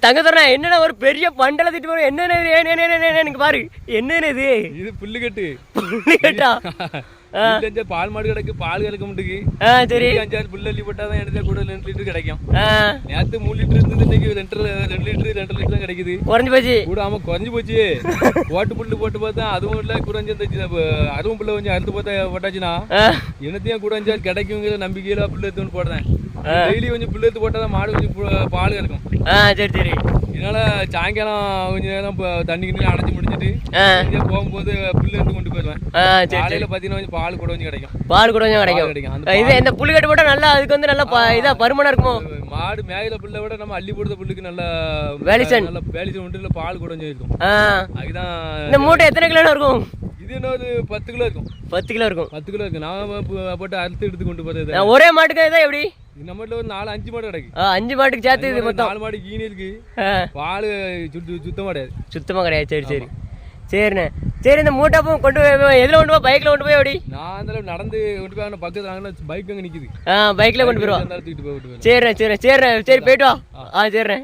தங்க தரேன். என்னன்னா ஒரு பெரிய பண்டல திட்டு வரும். என்னன்னு எனக்கு பாரு. என்னன்னு இது புல்லுக்கட்டு. புல்லுக்கட்டா? பால் மாடு கிடக்கு, பால் கிடக்க மாட்டுக்கு. சரி, 5-6 புல் அள்ளி போட்டாதான் எடுத்தா கூட 2 லிட்டர் கிடைக்கும். நேத்து 3 லிட்டர் இருந்தது, இன்னைக்கு 2 லிட்டர் தான் கிடைக்குது. குறைஞ்சு போச்சு. கூட ஆமா குறைஞ்சு போச்சு. ஓட்டு புல்லு போட்டு பார்த்தா அதுவும் இல்ல, குறைஞ்சிருந்துச்சு. அதுவும் புல்ல கொஞ்சம் அறுத்து பார்த்தா போட்டாச்சுன்னா என்னத்தையும் கூட 5 கிடைக்குங்கிற நம்பிக்கையில புல்லு எடுத்து போடுறேன். டெய்லி கொஞ்சம் புல்லு எடுத்து போட்டாதான் மாடு கொஞ்சம் பால் கிடக்கும். சரி சரி. இதனால சாயங்காலம் கொஞ்ச நேரம் தண்ணி கிண்ணி அடைச்சு முடிச்சுட்டு போகும்போது புல்லு எடுத்து கொண்டு போயிடுவேன். காலையில பாத்தீங்கன்னா கொஞ்சம் பால் கூட கொஞ்சம் கிடைக்கும். பால் கூட கொஞ்சம் கிடைக்கும். இது இந்த புல்லு கட்டு போட்டா நல்லா, அதுக்கு வந்து நல்லா இதா பருமனா இருக்குமோ? மாடு மேயில புல்லை விட நம்ம அள்ளி போடுற புல்லுக்கு நல்ல வேலிசன் உண்டு. பால் கூட கொஞ்சம் இருக்கும். அதுதான். இந்த மூட்டை எத்தனை கிலோ இருக்கும்? இது என்ன ஒரு 10 கிலோ இருக்கும். 10 கிலோ இருக்கும். 10 கிலோ இருக்கு. நான் போட்டு அறுத்து எடுத்து கொண்டு போறது. ஒரே மாட்டுக்கு இதான் எப்படி? நம்ம வீட்டுல ஒரு 4-5 மாடு கிடக்கு. 5 மாட்டுக்கு சேர்த்து இது மொத்தம் 4 மாடு ஈனி இருக்கு. பால் சுத்தமா கிடையாது. சுத்தமா கிடையாது. சரி சரி சரிண்ணே. சரி, இந்த மூட்டை கொண்டு போய் எதுல கொண்டு போய்? பைக்ல கொண்டு போய் எப்படி? நான் அந்த நடந்து கொண்டு போய் பக்கத்துல பைக் அங்க நிக்குது. பைக்ல கொண்டு போயிருவா. சரிண்ணே சரிண்ணே சரிண்ணே. சரி போயிட்டு வா. சரிண்ணே.